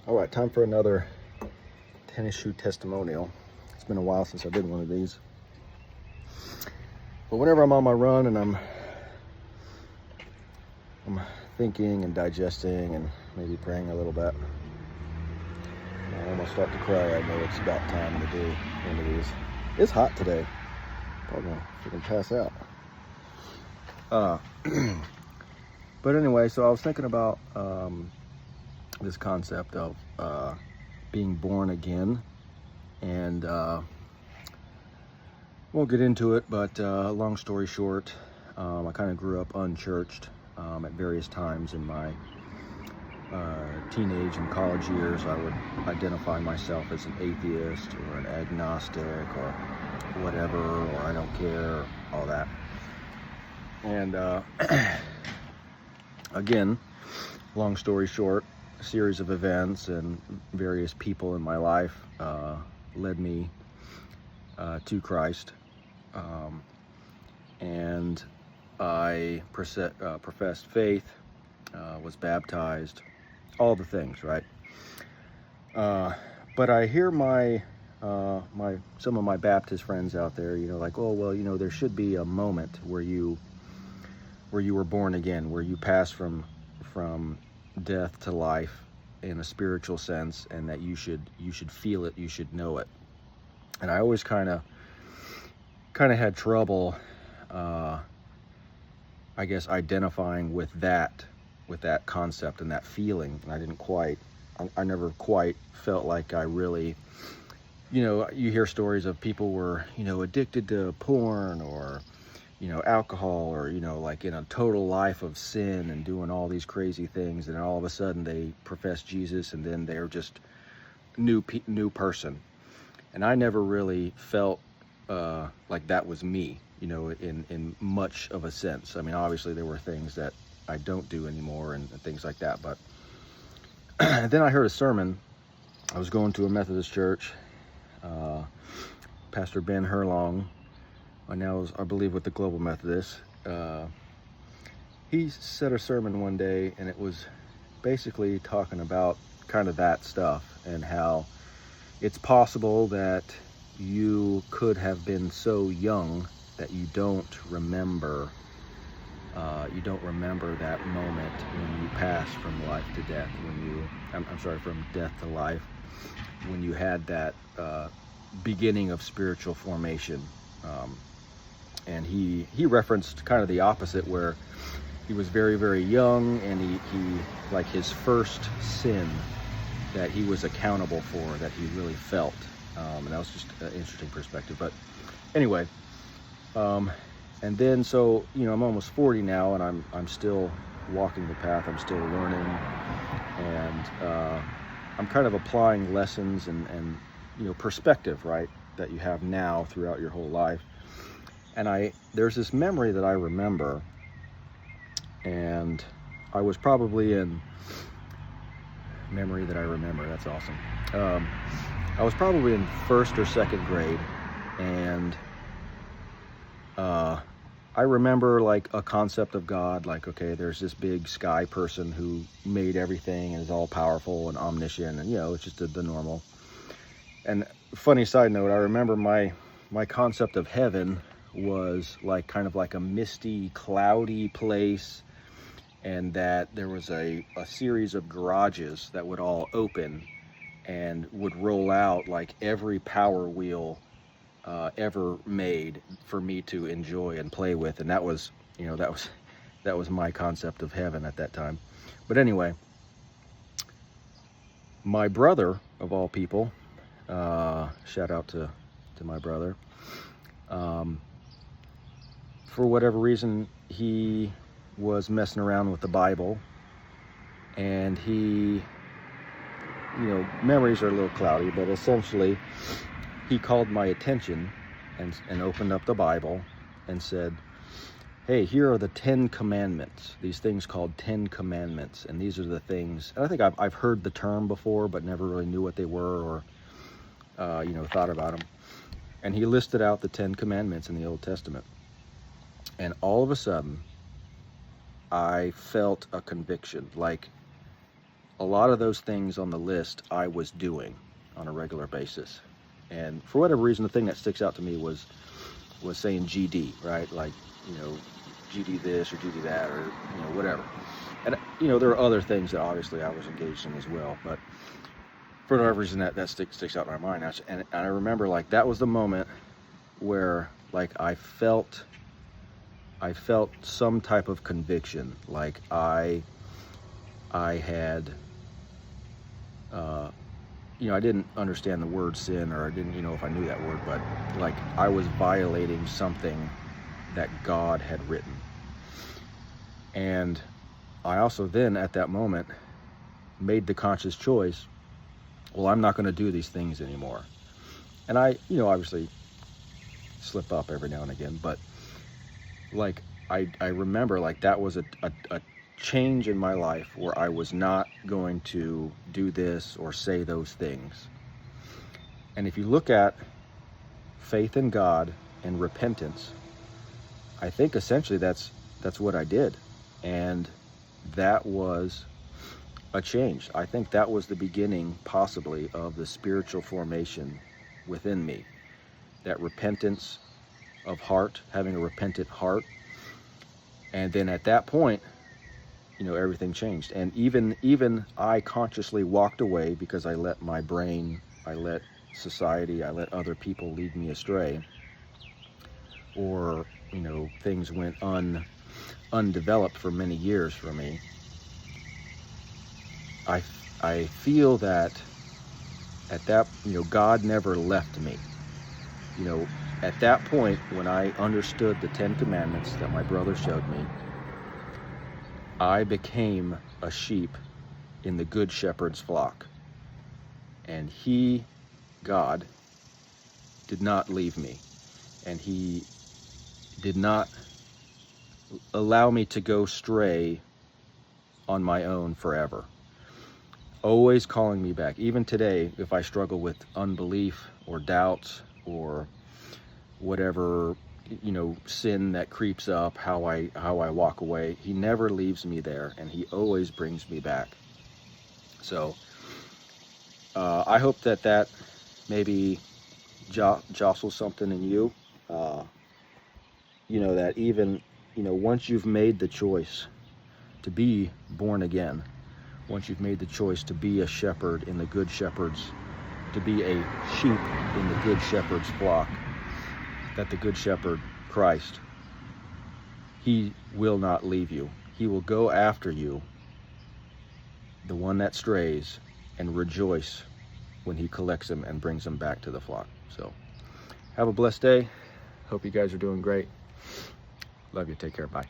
All right, time for another tennis shoe testimonial. It's been a while since I did one of these. But whenever I'm on my run and I'm thinking and digesting and maybe praying a little bit, I almost start to cry. I know it's about time to do one of these. It's hot today. Probably gonna freaking pass out. But anyway, so I was thinking about this concept of being born again, and won't get into it, but long story short, I kind of grew up unchurched at various times in my teenage and college years. I would identify myself as an atheist or an agnostic or whatever, or I don't care, all that. And again, long story short, a series of events and various people in my life led me to Christ, and I professed faith, was baptized, all the things, right? But I hear some of my Baptist friends out there, like, oh well, there should be a moment where you were born again, where you pass from death to life in a spiritual sense, and that you should feel it, you should know it. And I always kind of had trouble, I guess, identifying with that concept and that feeling. And I never quite felt like I really, you hear stories of people were, addicted to porn or, alcohol, or, like in a total life of sin and doing all these crazy things. And then all of a sudden they profess Jesus, and then they're just new person. And I never really felt like that was me, in much of a sense. I mean, obviously there were things that I don't do anymore and things like that. But then I heard a sermon. I was going to a Methodist church. Pastor Ben Herlong, now I believe with the Global Methodists, he said a sermon one day, and it was basically talking about kind of that stuff, and how it's possible that you could have been so young that you don't remember that moment when you passed from life to death, from death to life, when you had that beginning of spiritual formation. And he referenced kind of the opposite, where he was very, very young, and he like his first sin that he was accountable for, that he really felt. And that was just an interesting perspective. But anyway, and then so I'm almost 40 now, and I'm still walking the path. I'm still learning, and I'm kind of applying lessons and perspective, right, that you have now throughout your whole life. And there's this memory that I remember, and I was probably in memory that I remember. That's awesome. I was probably in first or second grade, and I remember like a concept of God, like, okay, there's this big sky person who made everything and is all powerful and omniscient, and it's just the normal. And funny side note, I remember my concept of heaven was like kind of like a misty, cloudy place, and that there was a series of garages that would all open and would roll out like every Power Wheel ever made for me to enjoy and play with. And that was my concept of heaven at that time. But anyway, my brother, of all people, shout out to my brother, for whatever reason, he was messing around with the Bible, and he, memories are a little cloudy, but essentially he called my attention and opened up the Bible and said, hey, here are the 10 commandments, these things called 10 commandments, and these are the things. And I think I've heard the term before, but never really knew what they were, or thought about them. And he listed out the 10 commandments in the Old Testament. And all of a sudden, I felt a conviction, like a lot of those things on the list I was doing on a regular basis. And for whatever reason, the thing that sticks out to me was saying GD, right? Like, GD this or GD that, or, whatever. And, there are other things that obviously I was engaged in as well, but for whatever reason that sticks out in my mind. And I remember, like, that was the moment where, like, I felt some type of conviction. Like I had, I didn't understand the word sin, or I didn't, if I knew that word, but like I was violating something that God had written. And I also then at that moment made the conscious choice, well, I'm not going to do these things anymore. And I, obviously slip up every now and again, but like I remember, like, that was a change in my life where I was not going to do this or say those things. And if you look at faith in God and repentance, I think essentially that's what I did. And that was a change. I think that was the beginning, possibly, of the spiritual formation within me. That repentance of heart, having a repentant heart. And then at that point, everything changed. And even I consciously walked away because I let my brain, I let society, I let other people lead me astray. Or, things went undeveloped for many years for me. I feel that at that, God never left me. At that point, when I understood the 10 Commandments that my brother showed me, I became a sheep in the Good Shepherd's flock. And he, God, did not leave me. And he did not allow me to go stray on my own forever. Always calling me back. Even today, if I struggle with unbelief or doubts or whatever, sin that creeps up, how I walk away, he never leaves me there, and he always brings me back. So I hope that maybe jostles something in you. That even, once you've made the choice to be born again, once you've made the choice to be a shepherd in the Good Shepherd's, to be a sheep in the Good Shepherd's flock, that the Good Shepherd, Christ, he will not leave you. He will go after you, the one that strays, and rejoice when he collects him and brings him back to the flock. So have a blessed day. Hope you guys are doing great. Love you. Take care. Bye.